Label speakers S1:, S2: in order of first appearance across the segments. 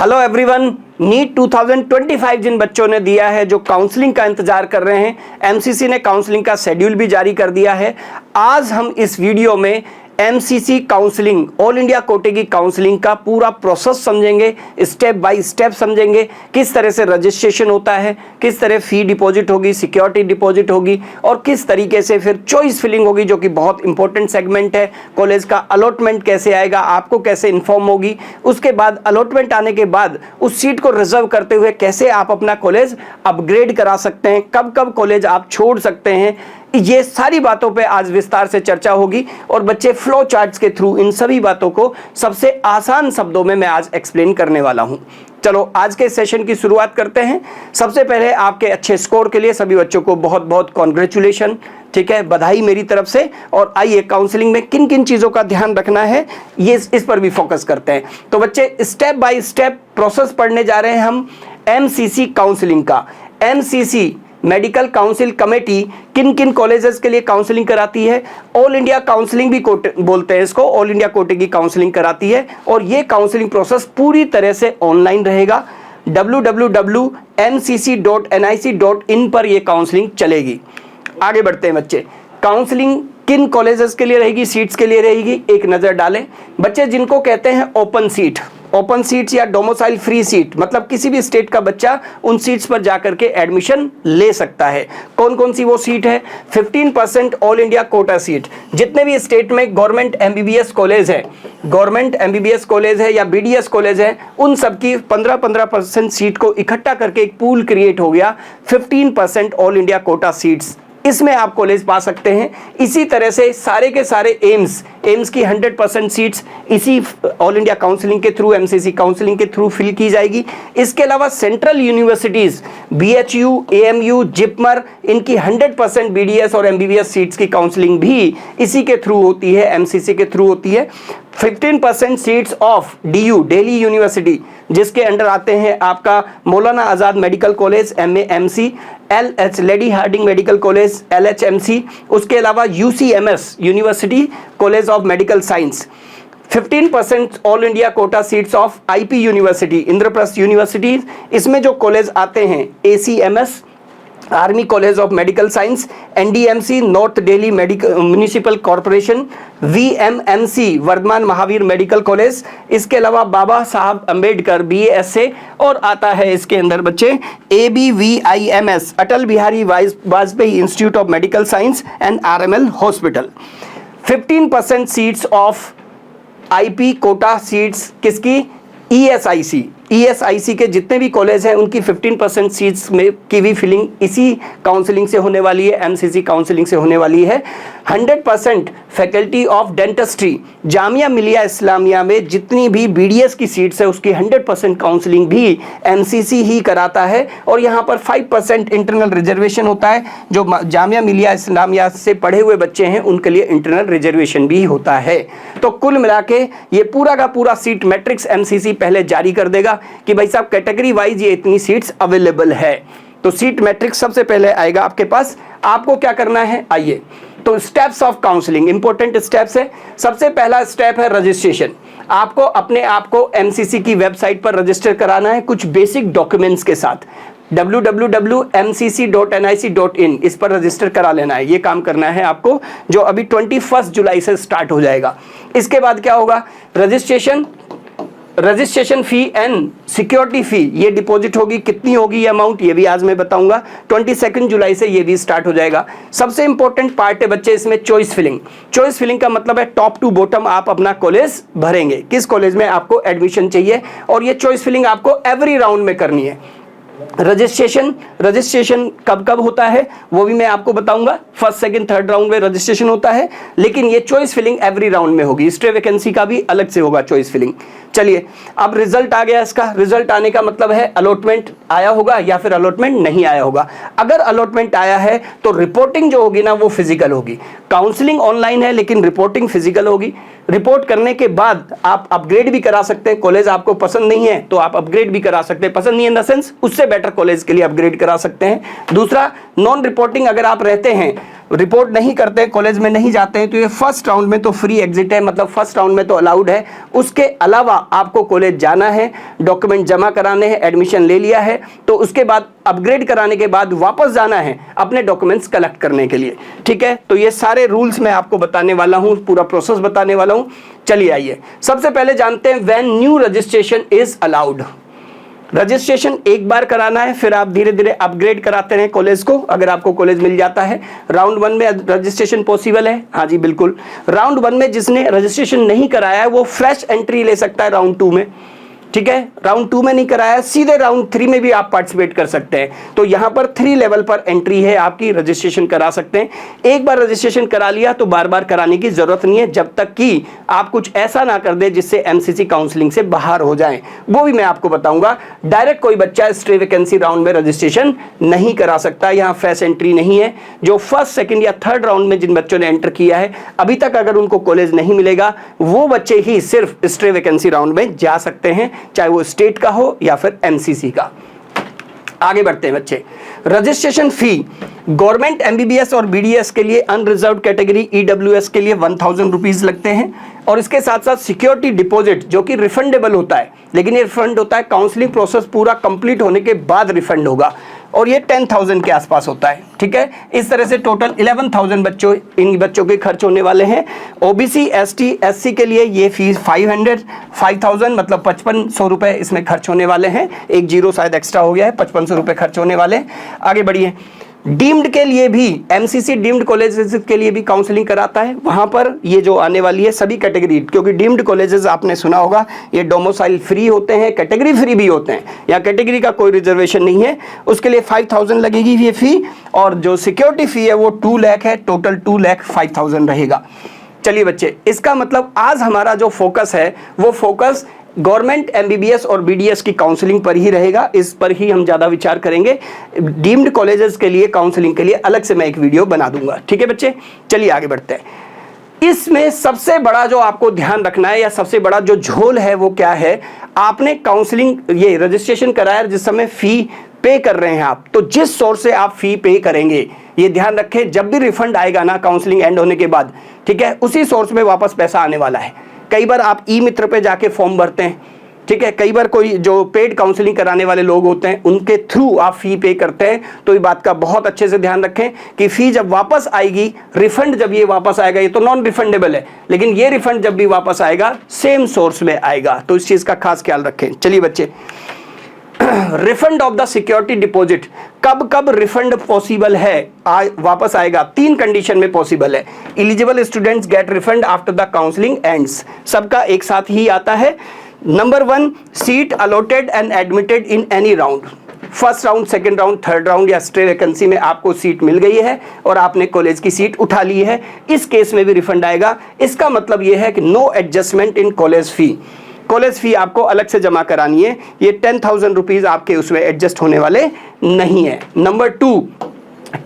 S1: Hello everyone, NEET 2025 जिन बच्चों ने दिया है, जो काउंसलिंग का इंतजार कर रहे हैं, एमसीसी ने काउंसलिंग का शेड्यूल भी जारी कर दिया है। आज हम इस वीडियो में एमसीसी काउंसलिंग, ऑल इंडिया कोटे की काउंसलिंग का पूरा प्रोसेस समझेंगे, स्टेप बाय स्टेप समझेंगे, किस तरह से रजिस्ट्रेशन होता है, किस तरह फी डिपॉजिट होगी, सिक्योरिटी डिपॉजिट होगी और किस तरीके से फिर चॉइस फिलिंग होगी, जो कि बहुत इंपॉर्टेंट सेगमेंट है। कॉलेज का अलॉटमेंट कैसे आएगा, आपको कैसे इन्फॉर्म होगी, उसके बाद अलॉटमेंट आने के बाद उस सीट को रिजर्व करते हुए कैसे आप अपना कॉलेज अपग्रेड करा सकते हैं, कब कब कॉलेज आप छोड़ सकते हैं, ये सारी बातों पे आज विस्तार से चर्चा होगी। और बच्चे फ्लो चार्ट्स के थ्रू इन सभी बातों को सबसे आसान शब्दों में मैं आज एक्सप्लेन करने वाला हूं। चलो आज के सेशन की शुरुआत करते हैं। सबसे पहले आपके अच्छे स्कोर के लिए सभी बच्चों को बहुत बहुत कॉन्ग्रेचुलेशन, ठीक है, बधाई मेरी तरफ से। और आइए काउंसलिंग में किन किन चीज़ों का ध्यान रखना है ये इस पर भी फोकस करते हैं। तो बच्चे स्टेप बाय स्टेप प्रोसेस पढ़ने जा रहे हैं हम एमसीसी काउंसलिंग का। एमसीसी मेडिकल काउंसिल कमेटी किन किन कॉलेजेस के लिए काउंसलिंग कराती है, ऑल इंडिया काउंसलिंग भी बोलते हैं इसको, ऑल इंडिया कोटे की काउंसलिंग कराती है। और ये काउंसलिंग प्रोसेस पूरी तरह से ऑनलाइन रहेगा। www.mcc.nic.in पर ये काउंसलिंग चलेगी। आगे बढ़ते हैं बच्चे, काउंसलिंग किन कॉलेजेस के लिए रहेगी, सीट्स के लिए रहेगी, एक नजर डालें। बच्चे जिनको कहते हैं ओपन सीट, ओपन सीट्स या डोमिसाइल फ्री सीट, मतलब किसी भी स्टेट का बच्चा उन सीट्स पर जाकर के एडमिशन ले सकता है। कौन कौन सी वो सीट है? 15% ऑल इंडिया कोटा सीट। जितने भी स्टेट में गवर्नमेंट एमबीबीएस कॉलेज है, गवर्नमेंट एमबीबीएस कॉलेज है या बीडीएस कॉलेज है, उन सबकी 15% सीट को इकट्ठा करके एक पूल क्रिएट हो गया, 15% ऑल इंडिया कोटा सीट्स, इसमें आप कॉलेज पा सकते हैं। इसी तरह से सारे के सारे एम्स की 100% सीट्स इसी ऑल इंडिया काउंसलिंग के थ्रू, एमसीसी काउंसलिंग के थ्रू फिल की जाएगी। इसके अलावा central universities BHU, AMU, JIPMER, इनकी 100% बीडीएस और एमबीबीएस सीट्स की काउंसलिंग भी इसी के थ्रू होती है, एमसीसी के थ्रू होती है। 15% seats of DU, Delhi university, जिसके अंडर आते हैं आपका Maulana Azad medical college MAMC, LH Lady Hardinge medical college LHMC, उसके अलावा UCMS university college of medical science. 15% all India quota seats of IP university, Indraprastha university, इसमें जो कॉलेज आते हैं ACMS army college of medical science, NDMC north Delhi medical municipal corporation, VMMC Vardhman Mahavir medical college, इसके अलावा बाबा साहब Ambedkar BSA, और आता है इसके अंदर बच्चे ABVIMS Atal Bihari Vajpayee institute of medical science and RML hospital. 15% seats of IP quota seats किसकी? ईएसआईसी के जितने भी कॉलेज हैं उनकी 15% सीट्स में की भी फिलिंग इसी काउंसलिंग से होने वाली है, एमसीसी काउंसलिंग से होने वाली है। 100% faculty of dentistry, Jamia Millia Islamia में जितनी भी बीडीएस की सीट्स है उसकी 100% काउंसलिंग भी एमसीसी ही कराता है। और यहाँ पर 5% इंटरनल रिजर्वेशन होता है, जो जामिया मिलिया इस्लामिया से पढ़े हुए बच्चे हैं उनके लिए इंटरनल रिजर्वेशन भी होता है। तो कुल मिला के ये पूरा का पूरा सीट मैट्रिक्स एमसीसी पहले जारी कर देगा कि भाई साहब कैटेगरी वाइज ये इतनी सीट्स अवेलेबल है। तो सीट मैट्रिक्स सबसे पहले आएगा आपके पास। आपको क्या करना है, आइए तो steps of counselling, important steps है। सबसे पहला स्टेप है रजिस्ट्रेशन। आपको अपने आप को एमसीसी की वेबसाइट पर रजिस्टर कराना है कुछ बेसिक डॉक्यूमेंट्स के साथ। www.mcc.nic.in इस पर रजिस्टर करा लेना है, ये काम करना है आपको, जो अभी 21 जुलाई से स्टार्ट हो जाएगा। इसके बाद क्या होगा, रजिस्ट्रेशन फी एंड सिक्योरिटी फी ये डिपॉजिट होगी, कितनी होगी ये अमाउंट ये भी आज मैं बताऊंगा। 22 जुलाई से ये भी स्टार्ट हो जाएगा। सबसे इंपॉर्टेंट पार्ट है बच्चे इसमें चॉइस फिलिंग। चॉइस फिलिंग का मतलब है टॉप टू बॉटम आप अपना कॉलेज भरेंगे, किस कॉलेज में आपको एडमिशन चाहिए, और ये चॉइस फिलिंग आपको एवरी राउंड में करनी है। रजिस्ट्रेशन कब कब होता है वो भी मैं आपको बताऊंगा, फर्स्ट सेकंड थर्ड राउंड में रजिस्ट्रेशन होता है, लेकिन ये चॉइस फिलिंग एवरी राउंड में होगी। स्ट्रे वैकेंसी का भी अलग से होगा चॉइस फिलिंग। चलिए अब रिजल्ट आ गया इसका। रिजल्ट आने का मतलब है अलॉटमेंट आया होगा या फिर अलॉटमेंट नहीं आया होगा। अगर अलॉटमेंट आया है तो रिपोर्टिंग जो होगी ना वो फिजिकल होगी। काउंसलिंग ऑनलाइन है लेकिन रिपोर्टिंग फिजिकल होगी। रिपोर्ट करने के बाद आप अपग्रेड भी करा सकते हैं। कॉलेज आपको पसंद नहीं है तो आप अपग्रेड भी करा सकते हैं, पसंद नहीं है इन द सेंस उससे बेटर कॉलेज के लिए अपग्रेड करा सकते हैं। दूसरा, नॉन रिपोर्टिंग अगर आप रहते हैं रिपोर्ट नहीं करते, कॉलेज में नहीं जाते हैं, तो ये फर्स्ट राउंड में तो फ्री एग्जिट है, मतलब फर्स्ट राउंड में तो अलाउड है। उसके अलावा आपको कॉलेज जाना है, डॉक्यूमेंट जमा कराने हैं, एडमिशन ले लिया है तो उसके बाद अपग्रेड कराने के बाद वापस जाना है अपने डॉक्यूमेंट्स कलेक्ट करने के लिए। ठीक है, तो ये सारे रूल्स मैं आपको बताने वाला हूं, पूरा प्रोसेस बताने वाला हूं। चलिए आइए सबसे पहले जानते हैं when new registration is allowed. Registration एक बार कराना है, फिर आप धीरे धीरे अपग्रेड कराते रहें कॉलेज को, अगर आपको कॉलेज मिल जाता है। राउंड 1 में रजिस्ट्रेशन पॉसिबल है, हाँ जी बिल्कुल। राउंड 1 में जिसने रजिस्ट्रेशन नहीं कराया है वो फ्रेश एंट्री ले सकता है राउंड 2 में। ठीक है, राउंड 2 में नहीं कराया, सीधे राउंड 3 में भी आप पार्टिसिपेट कर सकते हैं। तो यहां पर 3 लेवल पर एंट्री है आपकी, रजिस्ट्रेशन करा सकते हैं। एक बार रजिस्ट्रेशन करा लिया तो बार बार कराने की जरूरत नहीं है, जब तक कि आप कुछ ऐसा ना कर दे जिससे एमसीसी काउंसलिंग से बाहर हो जाएं, वो भी मैं आपको बताऊंगा। डायरेक्ट कोई बच्चा स्ट्रे वैकेंसी राउंड में रजिस्ट्रेशन नहीं करा सकता, यहाँ फ्रेश एंट्री नहीं है। जो फर्स्ट, सेकेंड या थर्ड राउंड में जिन बच्चों ने एंटर किया है अभी तक, अगर उनको कॉलेज नहीं मिलेगा वो बच्चे ही सिर्फ स्ट्रे वैकेंसी राउंड में जा सकते हैं, चाहे वो स्टेट का हो या फिर एमसीसी का। आगे बढ़ते हैं बच्चे। रजिस्ट्रेशन फी गवर्नमेंट एमबीबीएस और बीडीएस के लिए अनरिजर्व कैटेगरी ईडब्ल्यूएस के लिए 1000 रुपीज लगते हैं, और इसके साथ साथ सिक्योरिटी डिपॉजिट जो कि रिफंडेबल होता है, लेकिन ये रिफंड होता है काउंसलिंग प्रोसेस पूरा कंप्लीट होने के बाद रिफंड होगा, और ये 10,000 के आसपास होता है। ठीक है, इस तरह से टोटल 11,000 बच्चों, इन बच्चों के खर्च होने वाले हैं। ओबीसी, एसटी, एससी के लिए ये फीस 5,000 मतलब 5500 रुपए इसमें खर्च होने वाले हैं। एक जीरो शायद एक्स्ट्रा हो गया है, 5500 रुपए खर्च होने वाले हैं। आगे बढ़िए। डीम्ड के लिए भी, एमसीसी डीम्ड कॉलेजेस के लिए भी काउंसलिंग कराता है। वहां पर ये जो आने वाली है सभी कैटेगरी, क्योंकि डीम्ड कॉलेजेस आपने सुना होगा ये डोमिसाइल फ्री होते हैं, कैटेगरी फ्री भी होते हैं, या कैटेगरी का कोई रिजर्वेशन नहीं है, उसके लिए 5,000 लगेगी ये फी। और जो सिक्योरिटी फी है वो 2 लाख है, टोटल 2,05,000 रहेगा। चलिए बच्चे, इसका मतलब आज हमारा जो फोकस है वो फोकस गवर्नमेंट एमबीबीएस और बीडीएस की काउंसलिंग पर ही रहेगा, इस पर ही हम ज्यादा विचार करेंगे। डीम्ड कॉलेजेस के लिए काउंसलिंग के लिए अलग से मैं एक वीडियो बना दूंगा। ठीक है बच्चे, चलिए आगे बढ़ते हैं। इसमें सबसे बड़ा जो आपको ध्यान रखना है, या सबसे बड़ा जो झोल है वो क्या है, आपने काउंसलिंग ये रजिस्ट्रेशन कराया, जिस समय फी पे कर रहे हैं आप, तो जिस सोर्स से आप फी पे करेंगे ये ध्यान रखें, जब भी रिफंड आएगा ना काउंसलिंग एंड होने के बाद, ठीक है, उसी सोर्स में वापस पैसा आने वाला है। कई बार आप ई मित्र पे जाके फॉर्म भरते हैं, ठीक है, कई बार कोई जो पेड काउंसलिंग कराने वाले लोग होते हैं उनके थ्रू आप फी पे करते हैं, तो इस बात का बहुत अच्छे से ध्यान रखें कि फी जब वापस आएगी, रिफंड जब ये वापस आएगा, ये तो नॉन रिफंडेबल है, लेकिन ये रिफंड जब भी वापस आएगा सेम सोर्स में आएगा, तो इस चीज का खास ख्याल रखें। चलिए बच्चे, refund of the security deposit, कब कब रिफंड पॉसिबल है, वापस आएगा, 3 कंडीशन में पॉसिबल है। Eligible students gate refund after the counselling ends, सबका एक साथ ही आता है। Number 1, seat allotted and admitted in any round, first round, second round, third round या स्ट्रे वैकेंसी में आपको सीट मिल गई है और आपने कॉलेज की सीट उठा ली है, इस केस में भी रिफंड आएगा। इसका मतलब यह है कि no adjustment in college fee, college fee आपको अलग से जमा करानी है, ये 10,000 रुपीज आपके उसमें एडजस्ट होने वाले नहीं है। Number 2,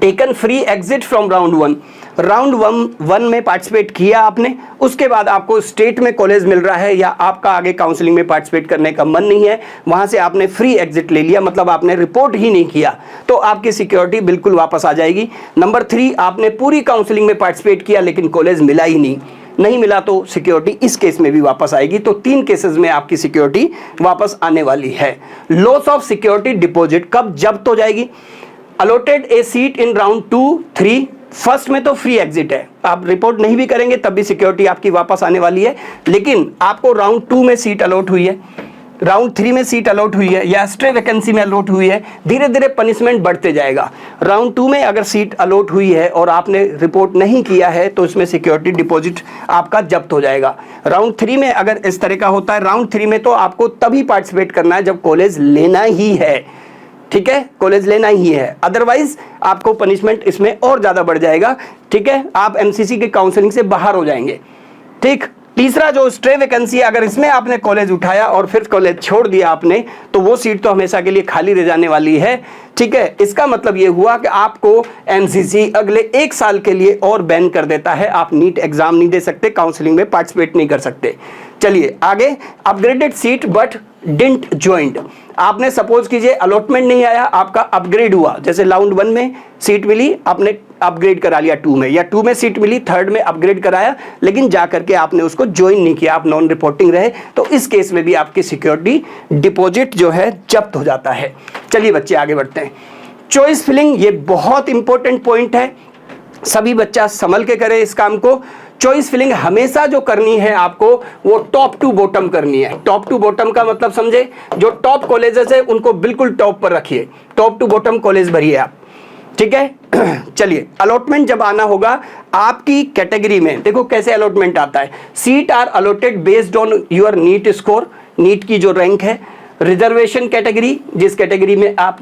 S1: taken free exit from round 1, round 1 में पार्टिसिपेट किया आपने, उसके बाद आपको स्टेट में कॉलेज मिल रहा है या आपका आगे काउंसलिंग में पार्टिसिपेट करने का मन नहीं है, वहां से आपने फ्री एग्जिट ले लिया, मतलब आपने रिपोर्ट ही नहीं किया, तो आपकी सिक्योरिटी बिल्कुल वापस आ जाएगी। नंबर 3, आपने पूरी काउंसलिंग में पार्टिसिपेट किया लेकिन कॉलेज मिला ही नहीं मिला, तो सिक्योरिटी इस केस में भी वापस आएगी। तो 3 केसेस में आपकी सिक्योरिटी वापस आने वाली है। लॉस ऑफ सिक्योरिटी डिपॉजिट कब जब्त हो जाएगी, allotted A seat in round 2, 3, first में तो फ्री एग्जिट है, आप रिपोर्ट नहीं भी करेंगे तब भी सिक्योरिटी आपकी वापस आने वाली है, लेकिन आपको राउंड 2 में सीट अलॉट हुई है, राउंड 3 में सीट अलॉट हुई है या स्ट्रे वैकेंसी में अलॉट हुई है, धीरे धीरे पनिशमेंट बढ़ते जाएगा। राउंड 2 में अगर सीट अलॉट हुई है और आपने रिपोर्ट नहीं किया है तो इसमें सिक्योरिटी डिपॉजिट आपका जब्त हो जाएगा। राउंड 3 में अगर इस तरह का होता है, राउंड 3 में तो आपको तभी पार्टिसिपेट करना है जब कॉलेज लेना ही है, ठीक है, कॉलेज लेना ही है, अदरवाइज आपको पनिशमेंट इसमें और ज्यादा बढ़ जाएगा, ठीक है, आप एमसीसी के काउंसलिंग से बाहर हो जाएंगे। ठीक, तीसरा जो स्ट्रे वैकेंसी है, अगर इसमें आपने कॉलेज उठाया और फिर कॉलेज छोड़ दिया आपने, तो वो सीट तो हमेशा के लिए खाली रह जाने वाली है, ठीक है। इसका मतलब ये हुआ कि आपको एमसीसी अगले 1 साल के लिए और बैन कर देता है, आप नीट एग्जाम नहीं दे सकते, काउंसलिंग में पार्टिसिपेट नहीं कर सकते। चलिए आगे, upgraded seat but didn't joint, आपने सपोज कीजिए अलॉटमेंट नहीं आया, आपका अपग्रेड हुआ, जैसे राउंड 1 में सीट मिली, आपने अपग्रेड करा लिया 2 में, या 2 में सीट मिली 3rd में अपग्रेड कराया, लेकिन जा करके आपने उसको ज्वाइन नहीं किया, आप नॉन रिपोर्टिंग रहे, तो इस केस में भी आपकी सिक्योरिटी डिपॉजिट जो है जब्त हो जाता है। चलिए बच्चे आगे बढ़ते हैं। चॉइस फिलिंग, ये बहुत इंपॉर्टेंट पॉइंट है, सभी बच्चा संभल के करे इस काम को। चॉइस फिलिंग हमेशा जो करनी है आपको वो टॉप टू बॉटम करनी है। टॉप टू बॉटम का मतलब समझे, जो टॉप कॉलेजेस है उनको बिल्कुल टॉप पर रखिए, टॉप टू बॉटम कॉलेज भरिए आप, ठीक है। चलिए अलॉटमेंट जब आना होगा आपकी कैटेगरी में, देखो कैसे अलॉटमेंट आता है। Seat are allotted based on your NEET score, NEET की जो रैंक है, रिजर्वेशन कैटेगरी जिस कैटेगरी में आप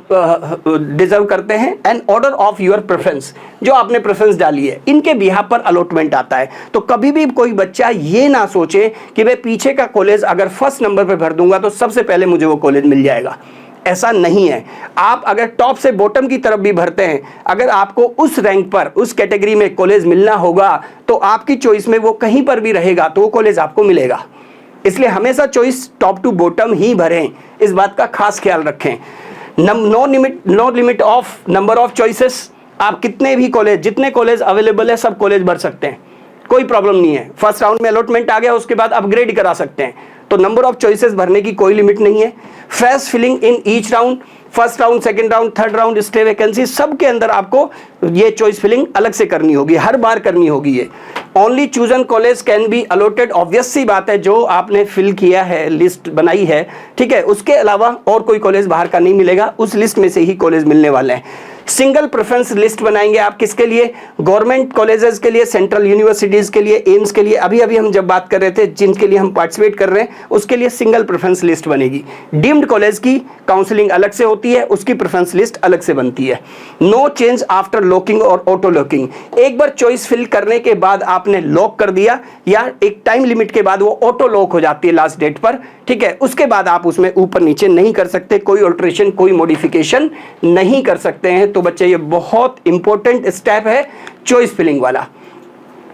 S1: डिजर्व करते हैं, and order of your preference जो आपने प्रेफरेंस डाली है, इनके बिहाफ पर अलॉटमेंट आता है। तो कभी भी कोई बच्चा ये ना सोचे कि मैं पीछे का कॉलेज अगर फर्स्ट नंबर पे भर दूंगा तो सबसे पहले मुझे वो कॉलेज मिल जाएगा, ऐसा नहीं है। आप अगर टॉप से बॉटम की तरफ भी भरते हैं, अगर आपको उस रैंक पर उस कैटेगरी में कॉलेज मिलना होगा तो आपकी चॉइस में वो कहीं पर भी रहेगा तो वो कॉलेज आपको मिलेगा। इसलिए हमेशा चॉइस टॉप टू बॉटम ही भरें, इस बात का खास ख्याल रखें। No limit of number of choices, आप कितने भी कॉलेज, जितने कॉलेज अवेलेबल है सब कॉलेज भर सकते हैं, कोई प्रॉब्लम नहीं है। फर्स्ट राउंड में अलॉटमेंट आ गया, उसके बाद अपग्रेड करा सकते हैं, तो नंबर ऑफ चॉइसेस भरने की कोई लिमिट नहीं है। Fast filling in each round, first round, second round, third round, stay vacancy, सब के अंदर आपको ये चॉइस फिलिंग अलग से करनी होगी, हर बार करनी होगी ये। Only chosen college can be allotted, obvious सी बात है, जो आपने फिल किया है, लिस्ट बनाई है, ठीक है, उसके अलावा और कोई कॉलेज बाहर का नहीं मिलेगा, उस लिस्ट में से ही कॉलेज मिलने वाले हैं। सिंगल प्रेफरेंस लिस्ट बनाएंगे आप, किसके लिए? गवर्नमेंट कॉलेजेस के लिए, सेंट्रल यूनिवर्सिटीज के लिए, एम्स के लिए, अभी अभी हम जब बात कर रहे थे जिनके लिए हम पार्टिसिपेट कर रहे हैं उसके लिए सिंगल प्रेफरेंस लिस्ट बनेगी। डीम्ड कॉलेज की काउंसलिंग अलग से होती है, उसकी प्रेफरेंस लिस्ट अलग से बनती है। नो चेंज आफ्टर लॉकिंग और ऑटो लॉकिंग, एक बार चॉइस फिल करने के बाद आपने लॉक कर दिया या एक टाइम लिमिट के बाद वो ऑटो लॉक हो जाती है लास्ट डेट पर, ठीक है, उसके बाद आप उसमें ऊपर नीचे नहीं कर सकते, कोई ऑल्ट्रेशन, कोई मॉडिफिकेशन नहीं कर सकते हैं। तो बच्चे ये बहुत इंपॉर्टेंट स्टेप है चॉइस फिलिंग वाला।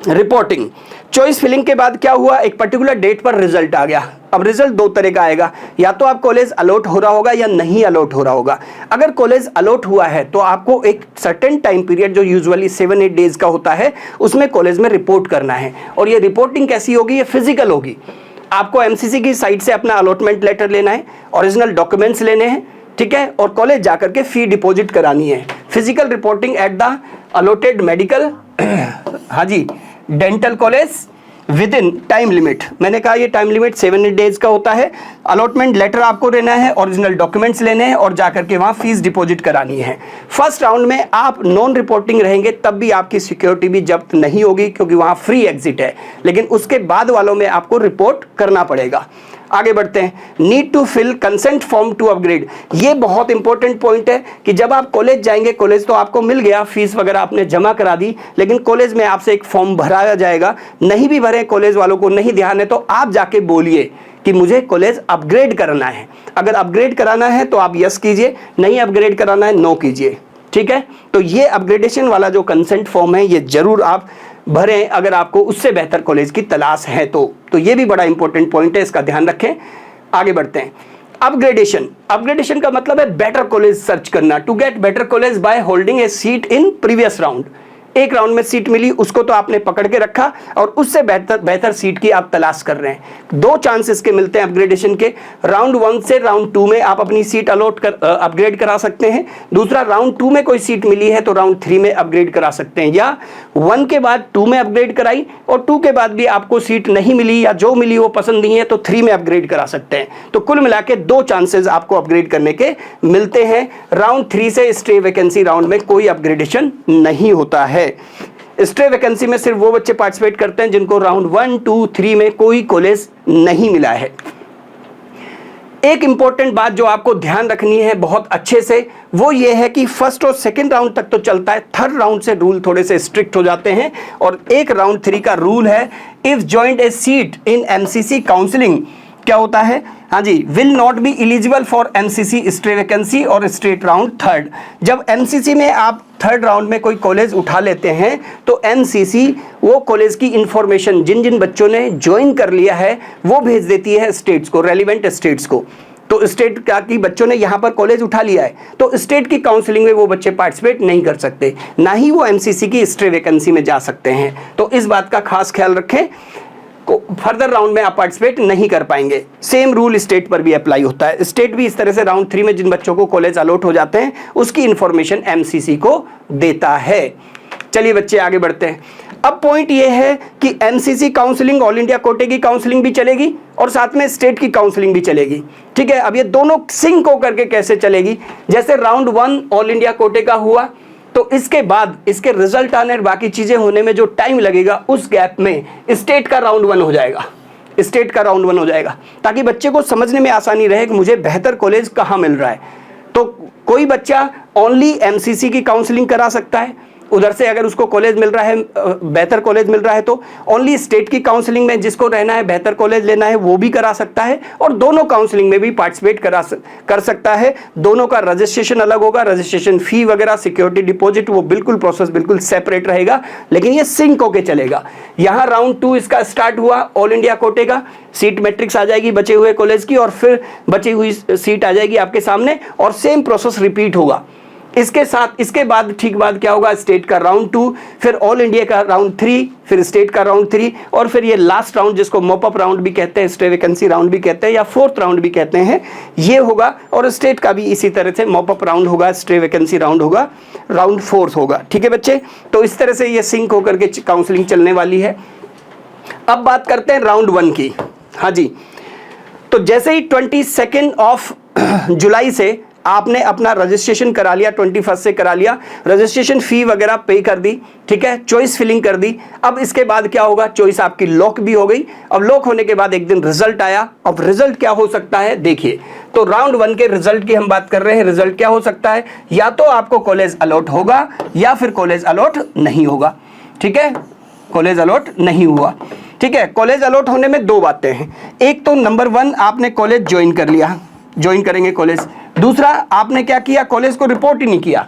S1: रिपोर्टिंग, चॉइस फिलिंग के बाद क्या हुआ, एक पर्टिकुलर डेट पर रिजल्ट आ गया। अब रिजल्ट दो तरह का आएगा, या तो आप कॉलेज अलॉट हो रहा होगा या नहीं अलॉट हो रहा होगा। अगर कॉलेज अलॉट हुआ है तो आपको एक सर्टेन टाइम पीरियड जो यूजुअली 7-8 डेज का होता है उसमें कॉलेज में रिपोर्ट करना है। और ये रिपोर्टिंग कैसी होगी, ये फिजिकल होगी। आपको एमसीसी की साइट से अपना अलॉटमेंट लेटर लेना है, ओरिजिनल डॉक्यूमेंट्स लेने हैं, ठीक है, और कॉलेज जाकर के फी डिपॉजिट करानी है। Physical reporting at the allotted medical हाँ जी dental college within time limit. मैंने कहा ये टाइम लिमिट 7-8 डेज का होता है। अलॉटमेंट लेटर आपको लेना है, ओरिजिनल डॉक्यूमेंट्स लेने हैं और जाकर के वहाँ फीस डिपॉजिट करानी है। फर्स्ट राउंड में आप नॉन रिपोर्टिंग रहेंगे तब भी आपकी सिक्योरिटी भी जब्त नहीं होगी क्योंकि वहाँ फ्री एग्जिट है, लेकिन उसके बाद वालों में आपको रिपोर्ट करना पड़ेगा। आगे बढ़ते हैं। Need to fill consent form to upgrade, ये बहुत इंपॉर्टेंट पॉइंट है कि जब आप कॉलेज जाएंगे, कॉलेज तो आपको मिल गया, फीस वगैरह आपने जमा करा दी, लेकिन कॉलेज में आपसे एक फॉर्म भराया जाएगा। नहीं भी भरे, कॉलेज वालों को नहीं ध्यान है तो आप जाके बोलिए कि मुझे कॉलेज अपग्रेड करना है। अगर अपग्रेड कराना है तो आप यस कीजिए, नहीं अपग्रेड कराना है नो कीजिए, ठीक है। तो ये अपग्रेडेशन वाला जो कंसेंट फॉर्म है ये जरूर आप भरें अगर आपको उससे बेहतर कॉलेज की तलाश है तो ये भी बड़ा इंपॉर्टेंट पॉइंट है, इसका ध्यान रखें। आगे बढ़ते हैं। अपग्रेडेशन, अपग्रेडेशन का मतलब है बेटर कॉलेज सर्च करना। To get better college by holding a seat in previous round, एक राउंड में सीट मिली उसको तो आपने पकड़ के रखा और उससे बेहतर सीट की आप तलाश कर रहे हैं। दो चांसेस के मिलते हैं अपग्रेडेशन के, राउंड 1 से राउंड 2 में आप अपनी सीट अलॉट कर अपग्रेड करा सकते हैं। दूसरा, राउंड 2 में कोई सीट मिली है तो राउंड 3 में अपग्रेड करा सकते हैं, या 1 के बाद 2 में अपग्रेड कराई और 2 के बाद भी आपको सीट नहीं मिली या जो मिली वो पसंद नहीं है तो 3 में अपग्रेड करा सकते हैं। तो कुल मिला के 2 चांसेस आपको अपग्रेड करने के मिलते हैं। राउंड 3 से स्टे वैकेंसी राउंड में कोई अपग्रेडेशन नहीं होता है। स्टे वैकेंसी में सिर्फ वो बच्चे पार्टिसिपेट करते हैं जिनको राउंड 1, 2, 3 में कोई कॉलेज नहीं मिला है। एक इंपॉर्टेंट बात जो आपको ध्यान रखनी है बहुत अच्छे से, वो ये है कि फर्स्ट और सेकंड राउंड तक तो चलता है, थर्ड राउंड से रूल थोड़े से स्ट्रिक्ट हो जाते हैं। और एक राउंड 3 का रूल है, if joint a seat in MCC counselling, क्या होता है, हाँ जी, will not be eligible for MCC stray vacancy और स्टेट राउंड थर्ड। जब एमसीसी में आप थर्ड राउंड में कोई कॉलेज उठा लेते हैं तो एमसीसी वो कॉलेज की इंफॉर्मेशन जिन जिन बच्चों ने ज्वाइन कर लिया है वो भेज देती है स्टेट्स को, रेलिवेंट स्टेट्स को। तो स्टेट का कि बच्चों ने यहाँ पर कॉलेज उठा लिया है, तो स्टेट की काउंसलिंग में वो बच्चे पार्टिसिपेट नहीं कर सकते, ना ही वो एमसीसी की स्टे वैकेंसी में जा सकते हैं। तो इस बात का खास ख्याल रखें, फर्दर राउंड में आप पार्टिसिपेट नहीं कर पाएंगे। सेम रूल स्टेट पर भी अप्लाई होता है। स्टेट भी इस तरह से राउंड 3 में जिन बच्चों को कॉलेज अलॉट हो जाते हैं उसकी इंफॉर्मेशन एमसीसी को देता है। चलिए बच्चे आगे बढ़ते हैं। अब पॉइंट ये है कि एमसीसी काउंसलिंग ऑल इंडिया कोटे की काउंसलिंग भी चलेगी और साथ में स्टेट की काउंसलिंग भी चलेगी। ठीक है, अब ये दोनों सिंक होकर के कैसे चलेगी, जैसे राउंड 1 ऑल इंडिया कोटे का हुआ तो इसके बाद इसके रिजल्ट आने और बाकी चीजें होने में जो टाइम लगेगा उस गैप में स्टेट का राउंड 1 हो जाएगा, स्टेट का राउंड 1 हो जाएगा, ताकि बच्चे को समझने में आसानी रहे कि मुझे बेहतर कॉलेज कहाँ मिल रहा है। तो कोई बच्चा ओनली एमसीसी की काउंसलिंग करा सकता है, उधर से अगर उसको कॉलेज मिल रहा है, बेहतर कॉलेज मिल रहा है, तो ओनली स्टेट की काउंसलिंग में जिसको रहना है, बेहतर कॉलेज लेना है, वो भी करा सकता है और दोनों काउंसलिंग में भी पार्टिसिपेट कर सकता है। दोनों का रजिस्ट्रेशन अलग होगा, रजिस्ट्रेशन फी वगैरह, सिक्योरिटी डिपॉजिट, वो बिल्कुल प्रोसेस बिल्कुल सेपरेट रहेगा, लेकिन ये सिंक होके चलेगा। यहाँ राउंड 2 इसका स्टार्ट हुआ ऑल इंडिया कोटे का, सीट मैट्रिक्स आ जाएगी बचे हुए कॉलेज की और फिर बची हुई सीट आ जाएगी आपके सामने और सेम प्रोसेस रिपीट होगा। इसके साथ इसके बाद ठीक बाद क्या होगा, स्टेट का राउंड 2, फिर ऑल इंडिया का राउंड 3, फिर स्टेट का राउंड 3 और फिर ये लास्ट राउंड जिसको मॉप अप राउंड भी कहते हैं, स्टे वैकेंसी राउंड भी कहते हैं या 4th राउंड भी कहते हैं, ये होगा। और स्टेट का भी इसी तरह से मॉप अप राउंड होगा, स्टे वैकेंसी राउंड होगा, राउंड 4th होगा। ठीक है बच्चे, तो इस तरह से ये सिंक होकर के काउंसलिंग चलने वाली है। अब बात करते हैं राउंड 1 की। हाँ जी, तो जैसे ही 22 जुलाई से आपने अपना रजिस्ट्रेशन करा लिया, 21 से करा लिया, रजिस्ट्रेशन फी वगैरह पे कर दी, ठीक है, चॉइस फिलिंग कर दी। अब इसके बाद क्या होगा, चॉइस आपकी लॉक भी हो गई। अब लॉक होने के बाद एक दिन रिजल्ट आया। अब रिजल्ट क्या हो सकता है देखिए, तो राउंड 1 के रिजल्ट की हम बात कर रहे हैं। रिजल्ट क्या हो सकता है, या तो आपको कॉलेज अलॉट होगा या फिर कॉलेज अलॉट नहीं होगा। ठीक है, कॉलेज अलॉट नहीं हुआ। ठीक है, कॉलेज अलॉट होने में 2 बातें हैं। एक तो नंबर 1 आपने कॉलेज ज्वाइन कर लिया, ज्वाइन करेंगे कॉलेज। दूसरा आपने क्या किया, कॉलेज को रिपोर्ट ही नहीं किया,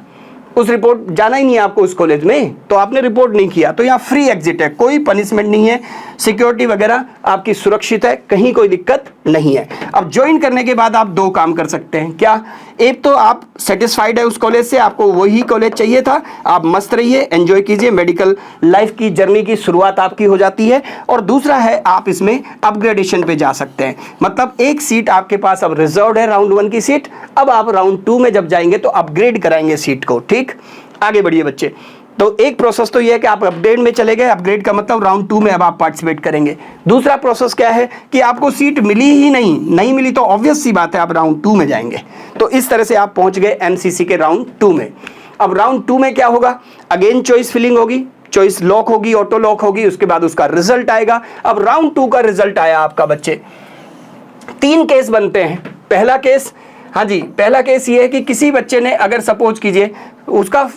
S1: उस रिपोर्ट जाना ही नहीं है आपको उस कॉलेज में, तो आपने रिपोर्ट नहीं किया, तो यहाँ फ्री एग्जिट है, कोई पनिशमेंट नहीं है, सिक्योरिटी वगैरह आपकी सुरक्षित है, कहीं कोई दिक्कत नहीं है। अब ज्वाइन करने के बाद आप 2 काम कर सकते हैं। क्या, एक तो आप सेटिस्फाइड है उस कॉलेज से, आपको वही कॉलेज चाहिए था, आप मस्त रहिए, एंजॉय कीजिए, मेडिकल लाइफ की जर्नी की शुरुआत आपकी हो जाती है। और दूसरा है आप इसमें अपग्रेडेशन पे जा सकते हैं, मतलब एक सीट आपके पास अब रिजर्व है राउंड 1 की सीट, अब आप राउंड 2 में जब जाएंगे तो अपग्रेड कराएंगे सीट को। ठीक, आगे बढ़िए बच्चे। तो एक प्रोसेस तो ये है कि आप अपग्रेड में चले गए, अपग्रेड का मतलब राउंड 2 में अब आप पार्टिसिपेट करेंगे। दूसरा प्रोसेस क्या है कि आपको सीट मिली ही नहीं मिली तो ऑब्वियस सी बात है आप राउंड 2 में जाएंगे। तो इस तरह से आप पहुंच गए एमसीसी के राउंड 2 में। अब राउंड 2 में क्या होगा, अगेन चॉइस फिलिंग होगी, चॉइस लॉक होगी, ऑटो लॉक होगी, उसके बाद उसका रिजल्ट आएगा। अब राउंड 2 का रिजल्ट आया आपका बच्चे, 3 केस बनते हैं। पहला केस, हाँ जी, पहला केस ये है कि किसी बच्चे ने अगर सपोज कीजिए उसका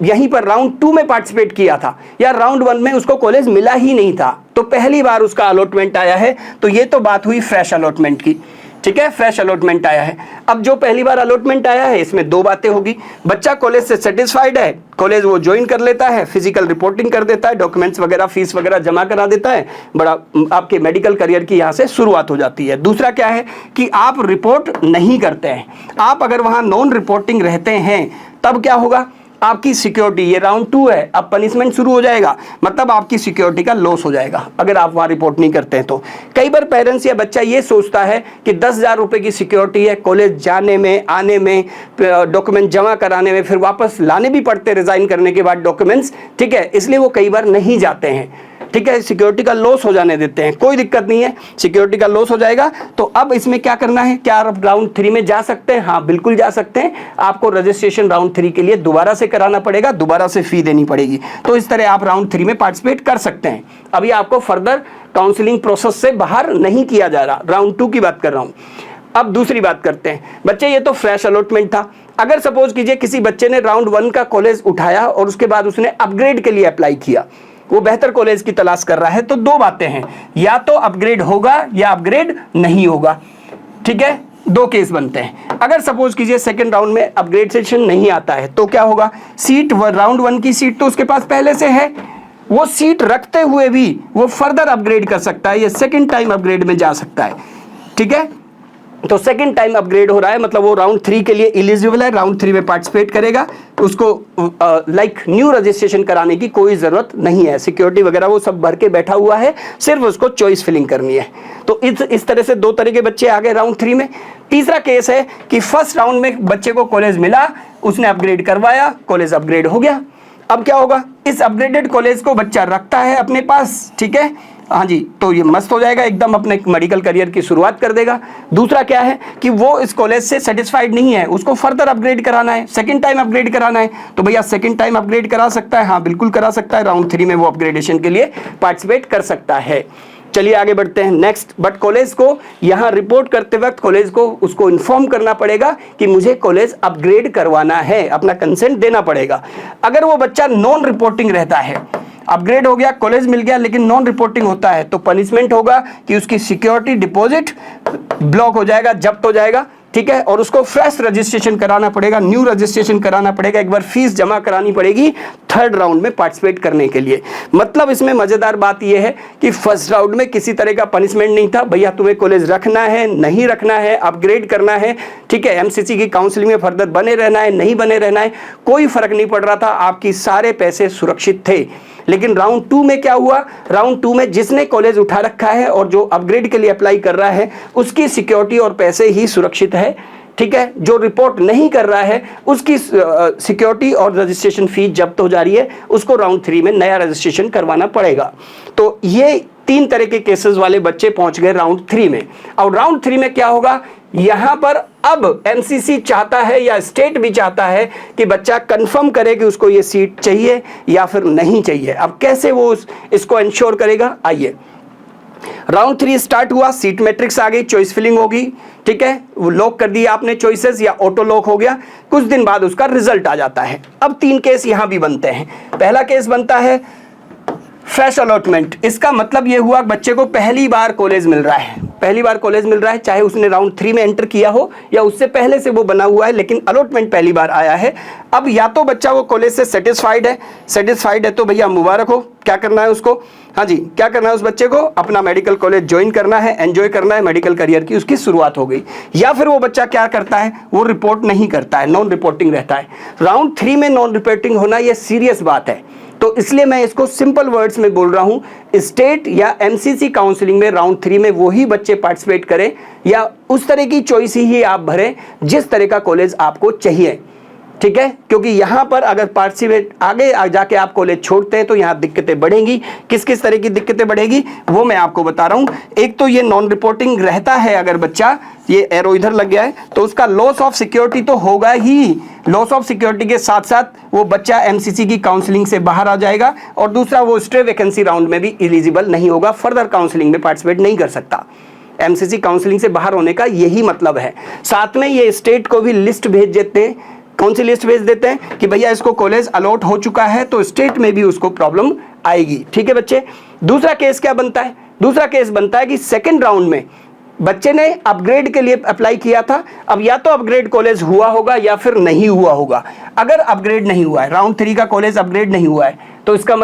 S1: यहीं पर राउंड 2 में पार्टिसिपेट किया था या राउंड 1 में उसको कॉलेज मिला ही नहीं था, तो पहली बार उसका अलॉटमेंट आया है, तो ये तो बात हुई फ्रेश अलॉटमेंट की। ठीक है, फ्रेश अलॉटमेंट आया है। अब जो पहली बार अलॉटमेंट आया है इसमें 2 बातें होगी, बच्चा कॉलेज से सेटिस्फाइड है, कॉलेज वो ज्वाइन कर लेता है, फिजिकल रिपोर्टिंग कर देता है, डॉक्यूमेंट्स वगैरह फीस वगैरह जमा करा देता है, बड़ा आपके मेडिकल करियर की यहाँ से शुरुआत हो जाती है। दूसरा क्या है कि आप रिपोर्ट नहीं करते हैं, आप अगर वहाँ नॉन रिपोर्टिंग रहते हैं तब क्या होगा, आपकी सिक्योरिटी, ये राउंड 2 है, अब पनिशमेंट शुरू हो जाएगा, मतलब आपकी सिक्योरिटी का लॉस हो जाएगा अगर आप वहाँ रिपोर्ट नहीं करते हैं तो। कई बार पेरेंट्स या बच्चा ये सोचता है कि 10,000 रुपये की सिक्योरिटी है, कॉलेज जाने में, आने में, डॉक्यूमेंट जमा कराने में, फिर वापस लाने भी पड़ते रिजाइन करने के बाद डॉक्यूमेंट्स। ठीक है, इसलिए वो कई बार नहीं जाते हैं। ठीक है, सिक्योरिटी का लॉस हो जाने देते हैं, कोई दिक्कत नहीं है, सिक्योरिटी का लॉस हो जाएगा। तो अब इसमें क्या करना है, क्या आप राउंड 3 में जा सकते हैं? हाँ बिल्कुल जा सकते हैं। आपको रजिस्ट्रेशन राउंड 3 के लिए दोबारा से कराना पड़ेगा, दोबारा से फी देनी पड़ेगी। तो इस तरह आप राउंड 3 में पार्टिसिपेट कर सकते हैं। अभी आपको फर्दर काउंसलिंग प्रोसेस से बाहर नहीं किया जा रहा, राउंड 2 की बात कर रहा हूँ। अब दूसरी बात करते हैं बच्चे, ये तो फ्रेश अलॉटमेंट था। अगर सपोज कीजिए किसी बच्चे ने राउंड 1 का कॉलेज उठाया और उसके बाद उसने अपग्रेड के लिए अप्लाई किया, वो बेहतर कॉलेज की तलाश कर रहा है, तो 2 बातें हैं, या तो अपग्रेड होगा या अपग्रेड नहीं होगा। ठीक है, 2 केस बनते हैं। अगर सपोज कीजिए सेकंड राउंड में अपग्रेडेशन नहीं आता है तो क्या होगा, सीट राउंड 1 की सीट तो उसके पास पहले से है, वो सीट रखते हुए भी वो फर्दर अपग्रेड कर सकता है, ये सेकंड टाइम अपग्रेड में जा सकता है। ठीक है, तो सेकंड टाइम अपग्रेड हो रहा है, मतलब वो राउंड 3 के लिए एलिजिबल है, राउंड 3 में पार्टिसिपेट करेगा, उसको लाइक न्यू रजिस्ट्रेशन कराने की कोई ज़रूरत नहीं है, सिक्योरिटी वगैरह वो सब भर के बैठा हुआ है, सिर्फ उसको चॉइस फिलिंग करनी है। तो इस तरह से 2 तरह के बच्चे आ गए राउंड 3 में। तीसरा केस है कि फर्स्ट राउंड में बच्चे को कॉलेज मिला, उसने अपग्रेड करवाया, कॉलेज अपग्रेड हो गया। अब क्या होगा, इस अपग्रेडेड कॉलेज को बच्चा रखता है अपने पास, ठीक है, हाँ जी, तो ये मस्त हो जाएगा, एकदम अपने मेडिकल करियर की शुरुआत कर देगा। दूसरा क्या है कि वो इस कॉलेज से सेटिस्फाइड नहीं है, उसको फर्दर अपग्रेड कराना है, सेकंड टाइम अपग्रेड कराना है, तो भैया सेकंड टाइम अपग्रेड करा सकता है, हाँ बिल्कुल करा सकता है, राउंड 3 में वो अपग्रेडेशन के लिए पार्टिसिपेट कर सकता है। चलिए आगे बढ़ते हैं नेक्स्ट। बट कॉलेज को यहाँ रिपोर्ट करते वक्त कॉलेज को उसको इन्फॉर्म करना पड़ेगा कि मुझे कॉलेज अपग्रेड करवाना है, अपना कंसेंट देना पड़ेगा। अगर वो बच्चा नॉन रिपोर्टिंग रहता है, अपग्रेड हो गया, कॉलेज मिल गया, लेकिन नॉन रिपोर्टिंग होता है, तो पनिशमेंट होगा कि उसकी सिक्योरिटी डिपॉजिट ब्लॉक हो जाएगा, जब्त हो जाएगा, ठीक है, और उसको फ्रेश रजिस्ट्रेशन कराना पड़ेगा, न्यू रजिस्ट्रेशन कराना पड़ेगा, एक बार फीस जमा करानी पड़ेगी थर्ड राउंड में पार्टिसिपेट करने के लिए। मतलब इसमें मजेदार बात यह है कि फर्स्ट राउंड में किसी तरह का पनिशमेंट नहीं था, भैया तुम्हें कॉलेज रखना है, नहीं रखना है, अपग्रेड करना है, ठीक है, एमसीसी की काउंसलिंग में फर्दर बने रहना है, नहीं बने रहना है, कोई फर्क नहीं पड़ रहा था, आपकी सारे पैसे सुरक्षित थे। लेकिन राउंड 2 में क्या हुआ, राउंड 2 में जिसने कॉलेज उठा रखा है और जो अपग्रेड के लिए अप्लाई कर रहा है उसकी सिक्योरिटी और पैसे ही सुरक्षित है, ठीक है, जो रिपोर्ट नहीं कर रहा है उसकी सिक्योरिटी और रजिस्ट्रेशन फीस जब्त हो जा रही है, उसको राउंड 3 में नया रजिस्ट्रेशन करवाना पड़ेगा। तो ये 3 तरह के केसेस वाले बच्चे पहुंच गए राउंड 3 में। और राउंड 3 में क्या होगा, यहां पर अब एमसीसी चाहता है या स्टेट भी चाहता है कि बच्चा कंफर्म करे कि उसको ये सीट चाहिए या फिर नहीं चाहिए। अब कैसे वो इसको इंश्योर करेगा, आइए। राउंड 3 स्टार्ट हुआ, सीट मैट्रिक्स आ गई, चॉइस फिलिंग होगी, ठीक है, वो लॉक कर दिया आपने चॉइसेस या ऑटो लॉक हो गया, कुछ दिन बाद उसका रिजल्ट आ जाता है। अब 3 केस यहां भी बनते हैं। पहला केस बनता है फ्रेश अलॉटमेंट। इसका मतलब ये हुआ बच्चे को पहली बार कॉलेज मिल रहा है, पहली बार कॉलेज मिल रहा है, चाहे उसने राउंड 3 में एंटर किया हो या उससे पहले से वो बना हुआ है, लेकिन अलॉटमेंट पहली बार आया है। अब या तो बच्चा वो कॉलेज से सेटिस्फाइड है तो भैया मुबारक हो, क्या करना है उसको, हाँ जी, क्या करना है उस बच्चे को, अपना मेडिकल कॉलेज ज्वाइन करना है, एंजॉय करना है, मेडिकल करियर की उसकी शुरुआत हो गई। या फिर वो बच्चा क्या करता है, वो रिपोर्ट नहीं करता है, नॉन रिपोर्टिंग रहता है। राउंड 3 में नॉन रिपोर्टिंग होना ये सीरियस बात है, तो इसलिए मैं इसको सिंपल वर्ड्स में बोल रहा हूं, स्टेट या एमसीसी काउंसलिंग में राउंड 3 में वही बच्चे पार्टिसिपेट करें या उस तरह की चॉइस ही आप भरें जिस तरह का कॉलेज आपको चाहिए, ठीक है, क्योंकि यहां पर अगर पार्टिसिपेट आगे जाके आप कॉलेज छोड़ते हैं तो यहां दिक्कतें बढ़ेंगी। किस किस तरह की दिक्कतें बढ़ेगी वो मैं आपको बता रहा हूं। एक तो ये नॉन रिपोर्टिंग रहता है, अगर बच्चा, ये एरो इधर लग गया है, तो उसका लॉस ऑफ सिक्योरिटी तो होगा ही, लॉस ऑफ सिक्योरिटी के साथ साथ वो बच्चा एमसीसी की काउंसलिंग से बाहर आ जाएगा, और दूसरा वो स्टे वैकेंसी राउंड में भी एलिजिबल नहीं होगा, फर्दर काउंसलिंग में पार्टिसिपेट नहीं कर सकता। एमसीसी काउंसलिंग से बाहर होने का यही मतलब है। साथ में ये स्टेट को भी लिस्ट भेज देते हैं, कौन सी लिस्ट भेज देते हैं कि भैया इसको कॉलेज अलॉट हो चुका है, तो स्टेट में भी उसको प्रॉब्लम आएगी, ठीक है बच्चे। दूसरा केस क्या बनता है, दूसरा केस बनता है कि सेकंड राउंड में बच्चे ने अपग्रेड के लिए अप्लाई किया था, अब या तो अपग्रेड कॉलेज हुआ होगा या फिर नहीं हुआ होगा। अगर अपग्रेड नहीं हुआ है, राउंड 3 का कॉलेज अपग्रेड नहीं हुआ है, तो इसका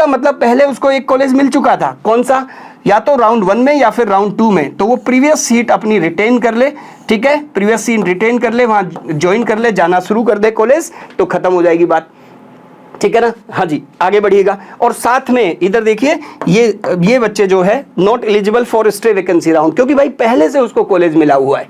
S1: मतलब पहले उसको एक कॉलेज मिल चुका था, कौन सा, या तो राउंड 1 में या फिर राउंड 2 में, तो वो प्रीवियस सीट अपनी रिटेन कर ले, ठीक है, प्रीवियस सीट रिटेन कर ले, वहां ज्वाइन कर ले, जाना शुरू कर दे कॉलेज, तो खत्म हो जाएगी बात, ठीक है ना। हाँ जी, आगे बढ़िएगा। और साथ में इधर देखिए, ये बच्चे जो है not eligible for stay vacancy round, क्योंकि भाई पहले से उसको कॉलेज मिला हुआ है,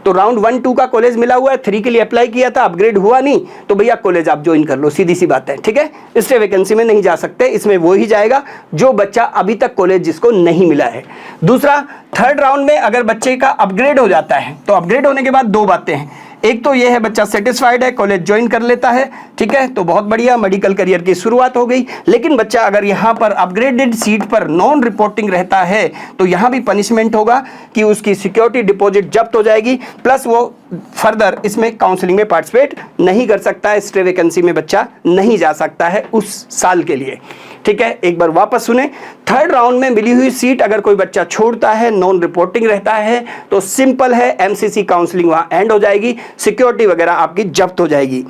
S1: तो राउंड 1 2 का कॉलेज मिला हुआ है, 3 के लिए अप्लाई किया था, अपग्रेड हुआ नहीं, तो भैया कॉलेज आप ज्वाइन कर लो, सीधी सी बात है, ठीक है। स्टे वैकेंसी में नहीं जा सकते, इसमें वो ही जाएगा जो बच्चा अभी तक कॉलेज जिसको नहीं मिला है। दूसरा, थर्ड राउंड में अगर बच्चे का अपग्रेड हो जाता है, तो अपग्रेड होने के बाद 2 बातें हैं। एक तो ये है बच्चा सेटिस्फाइड है, कॉलेज ज्वाइन कर लेता है, ठीक है, तो बहुत बढ़िया, मेडिकल करियर की शुरुआत हो गई। लेकिन बच्चा अगर यहाँ पर अपग्रेडेड सीट पर नॉन रिपोर्टिंग रहता है, तो यहाँ भी पनिशमेंट होगा कि उसकी सिक्योरिटी डिपॉजिट जब्त हो जाएगी, प्लस वो फर्दर इसमें काउंसलिंग में पार्टिसिपेट नहीं कर सकता है, स्टे वैकेंसी में बच्चा नहीं जा सकता है उस साल के लिए, ठीक है। एक बार वापस सुने, थर्ड राउंड में मिली हुई सीट अगर कोई बच्चा छोड़ता है, नॉन रिपोर्टिंग रहता है, तो सिंपल है, एमसीसी काउंसलिंग वहां एंड हो जाएगी, सिक्योरिटी वगैरह आपकी जब्त हो जाएगी।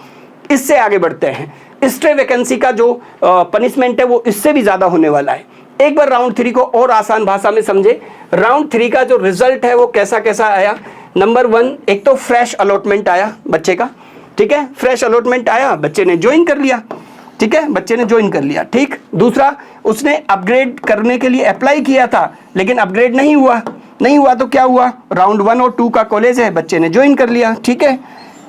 S1: इससे आगे बढ़ते हैं, स्टे वैकेंसी का जो पनिशमेंट है वो इससे भी ज्यादा होने वाला है। एक बार राउंड 3 को और आसान भाषा में समझे, राउंड 3 का जो रिजल्ट है वो कैसा कैसा आया। नंबर 1, एक तो फ्रेश अलॉटमेंट आया बच्चे का, ठीक है, फ्रेश अलॉटमेंट आया, बच्चे ने ज्वाइन कर लिया, ठीक है, बच्चे ने ज्वाइन कर लिया, ठीक। दूसरा, उसने अपग्रेड करने के लिए अप्लाई किया था लेकिन अपग्रेड नहीं हुआ तो क्या हुआ, राउंड 1 और 2 का कॉलेज है, बच्चे ने ज्वाइन कर लिया, ठीक है।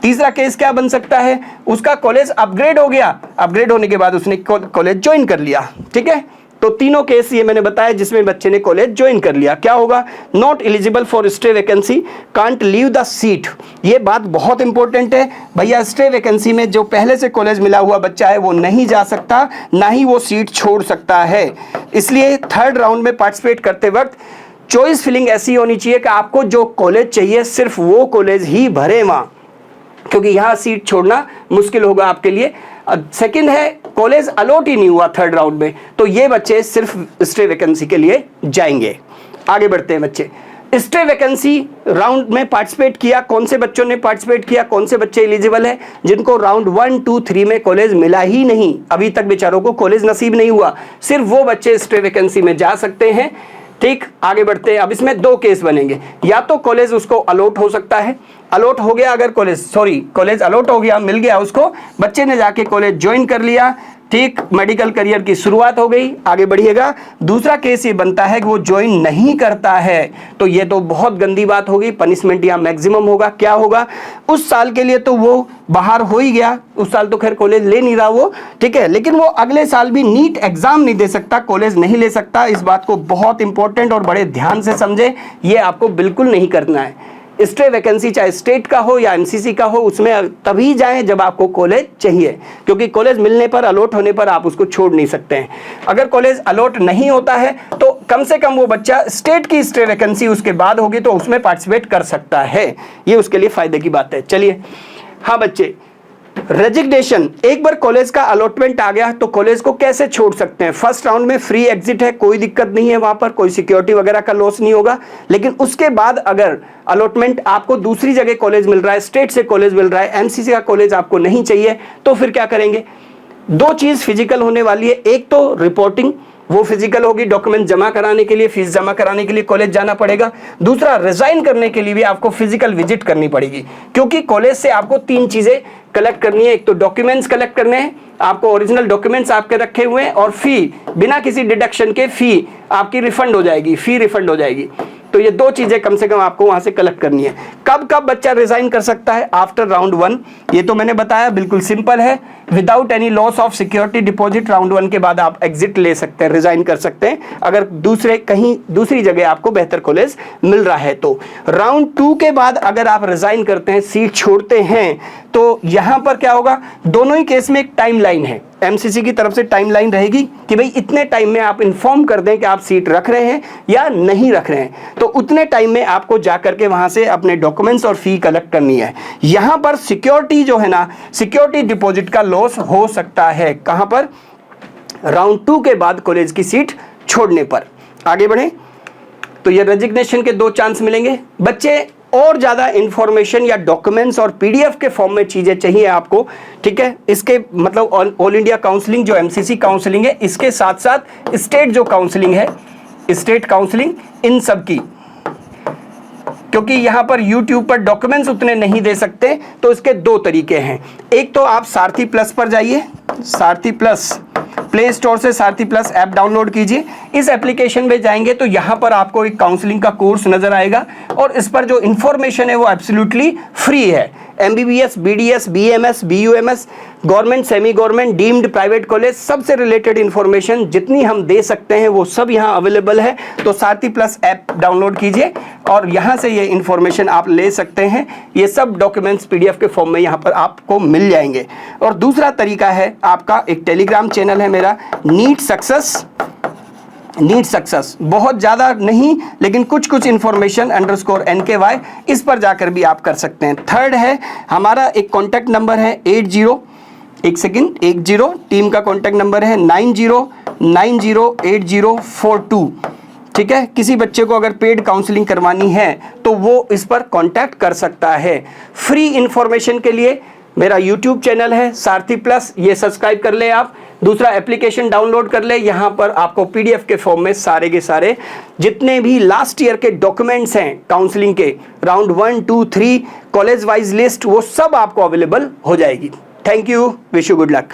S1: तीसरा केस क्या बन सकता है, उसका कॉलेज अपग्रेड हो गया, अपग्रेड होने के बाद उसने कॉलेज ज्वाइन कर लिया, ठीक है। तो तीनों केस ये मैंने बताया जिसमें बच्चे ने कॉलेज ज्वाइन कर लिया। क्या होगा, not eligible for stay vacancy, can't leave the seat. ये बात बहुत इंपॉर्टेंट है भैया, स्टे वैकेंसी में जो पहले से कॉलेज मिला हुआ बच्चा है वो नहीं जा सकता, ना ही वो सीट छोड़ सकता है। इसलिए थर्ड राउंड में पार्टिसिपेट करते वक्त चॉइस फिलिंग ऐसी होनी चाहिए कि आपको जो कॉलेज चाहिए सिर्फ वो कॉलेज ही भरे वहाँ, क्योंकि यहाँ सीट छोड़ना मुश्किल होगा आपके लिए। सेकंड है, कॉलेज अलॉट ही नहीं हुआ थर्ड राउंड में, तो ये बच्चे सिर्फ स्टे वैकेंसी के लिए जाएंगे। आगे बढ़ते हैं बच्चे, स्टे वैकेंसी राउंड में पार्टिसिपेट किया, कौन से बच्चों ने पार्टिसिपेट किया, कौन से बच्चे एलिजिबल है, जिनको राउंड 1, 2, 3 में कॉलेज मिला ही नहीं, अभी तक बेचारों को कॉलेज नसीब नहीं हुआ, सिर्फ वो बच्चे स्टे वैकेंसी में जा सकते हैं, ठीक। आगे बढ़ते हैं, अब इसमें 2 केस बनेंगे, या तो कॉलेज उसको अलॉट हो सकता है, अलॉट हो गया अगर कॉलेज अलॉट हो गया, मिल गया उसको, बच्चे ने जाके कॉलेज ज्वाइन कर लिया, ठीक, मेडिकल करियर की शुरुआत हो गई, आगे बढ़िएगा। दूसरा केस ये बनता है कि वो ज्वाइन नहीं करता है, तो ये तो बहुत गंदी बात होगी, पनिशमेंट या मैक्सिमम होगा। क्या होगा, उस साल के लिए तो वो बाहर हो ही गया, उस साल तो खैर कॉलेज ले नहीं रहा वो, ठीक है, लेकिन वो अगले साल भी नीट एग्जाम नहीं दे सकता, कॉलेज नहीं ले सकता। इस बात को बहुत इंपॉर्टेंट और बड़े ध्यान से समझे, ये आपको बिल्कुल नहीं करना है। स्टे वैकेंसी चाहे स्टेट का हो या एमसीसी का हो, उसमें तभी जाएं जब आपको कॉलेज चाहिए, क्योंकि कॉलेज मिलने पर, अलॉट होने पर आप उसको छोड़ नहीं सकते हैं। अगर कॉलेज अलॉट नहीं होता है तो कम से कम वो बच्चा स्टेट की स्टे वैकेंसी उसके बाद होगी तो उसमें पार्टिसिपेट कर सकता है, ये उसके लिए फायदे की बात है। चलिए, हाँ बच्चे, रेजिग्नेशन, एक बार कॉलेज का अलॉटमेंट आ गया तो कॉलेज को कैसे छोड़ सकते हैं। फर्स्ट राउंड में फ्री एग्जिट है, कोई दिक्कत नहीं है, वहां पर कोई सिक्योरिटी वगैरह का लॉस नहीं होगा, लेकिन उसके बाद अगर अलॉटमेंट आपको दूसरी जगह कॉलेज मिल रहा है, स्टेट से कॉलेज मिल रहा है, एमसीसी का कॉलेज आपको नहीं चाहिए, तो फिर क्या करेंगे। 2 चीज फिजिकल होने वाली है, एक तो रिपोर्टिंग, वो फिजिकल होगी, डॉक्यूमेंट जमा कराने के लिए, फीस जमा कराने के लिए कॉलेज जाना पड़ेगा। दूसरा, रिजाइन करने के लिए भी आपको फिजिकल विजिट करनी पड़ेगी, क्योंकि कॉलेज से आपको 3 चीजें कलेक्ट करनी है। एक तो डॉक्यूमेंट्स कलेक्ट करने हैं, आपको ओरिजिनल डॉक्यूमेंट्स आपके रखे हुए हैं, और फी, बिना किसी डिडक्शन के फी आपकी रिफंड हो जाएगी, फी रिफंड हो जाएगी। तो ये 2 चीजें कम से कम आपको वहां से कलेक्ट करनी है। कब कब बच्चा रिजाइन कर सकता है, आफ्टर राउंड 1, ये तो मैंने बताया, बिल्कुल सिंपल है, without any loss of security deposit, round 1 के बाद आप एग्जिट ले सकते हैं, रिजाइन कर सकते हैं, अगर दूसरी जगह आपको बेहतर कॉलेज मिल रहा है तो। राउंड 2 के बाद अगर आप रिजाइन करते हैं, सीट छोड़ते हैं, तो यहां पर क्या होगा, दोनों ही केस में एक टाइमलाइन है, एमसीसी की तरफ से टाइमलाइन रहेगी कि भाई इतने टाइम में आप इन्फॉर्म कर दें कि आप सीट रख रहे हैं या नहीं रख रहे हैं, तो उतने टाइम में आपको जाकर के वहां से अपने डॉक्यूमेंट्स और फी कलेक्ट करनी है। यहां पर सिक्योरिटी जो है ना, सिक्योरिटी डिपॉजिट का लॉस हो सकता है, कहां पर, राउंड 2 के बाद कॉलेज की सीट छोड़ने पर। आगे बढ़े, तो ये रेजिग्नेशन के 2 चांस मिलेंगे। बच्चे, और ज़्यादा इंफॉर्मेशन या डॉक्यूमेंट्स और पीडीएफ के फॉर्म में चीज़ें चाहिए आपको, ठीक है, इसके मतलब ऑल इंडिया काउंसलिंग जो एमसीसी काउंसलिंग है, इसके साथ साथ स्टेट जो काउंसलिंग है, स्टेट काउंसलिंग, इन सब की, क्योंकि यहाँ पर YouTube पर डॉक्यूमेंट्स उतने नहीं दे सकते, तो इसके 2 तरीके हैं। एक तो आप सारथी प्लस पर जाइए, सारथी प्लस, प्ले स्टोर से सारथी प्लस ऐप डाउनलोड कीजिए। इस एप्लीकेशन में जाएंगे तो यहाँ पर आपको एक काउंसलिंग का कोर्स नजर आएगा, और इस पर जो इन्फॉर्मेशन है वो एब्सोल्युटली फ्री है। MBBS, BDS, BMS, BUMS, government, semi government, deemed private college, सबसे रिलेटेड इन्फॉर्मेशन जितनी हम दे सकते हैं वो सब यहाँ अवेलेबल है। तो सारथी प्लस ऐप डाउनलोड कीजिए और यहाँ से ये इन्फॉर्मेशन आप ले सकते हैं। ये सब डॉक्यूमेंट्स PDF के फॉर्म में यहाँ पर आपको मिल जाएंगे। और दूसरा तरीका है, आपका एक टेलीग्राम चैनल है मेरा, नीट सक्सेस, बहुत ज़्यादा नहीं लेकिन कुछ कुछ इन्फॉर्मेशन _NKY, इस पर जाकर भी आप कर सकते हैं। थर्ड है हमारा एक कॉन्टैक्ट नंबर है 80, टीम का कॉन्टैक्ट नंबर है 90908042, ठीक है। किसी बच्चे को अगर पेड काउंसलिंग करवानी है तो वो इस पर कांटेक्ट कर सकता है। फ्री इंफॉर्मेशन के लिए मेरा YouTube चैनल है सारथी प्लस, ये सब्सक्राइब कर ले आप। दूसरा, एप्लीकेशन डाउनलोड कर ले, यहाँ पर आपको पीडीएफ के फॉर्म में सारे के सारे जितने भी लास्ट ईयर के डॉक्यूमेंट्स हैं काउंसलिंग के, राउंड 1, 2, 3 कॉलेज वाइज लिस्ट, वो सब आपको अवेलेबल हो जाएगी। Thank you, wish you good luck.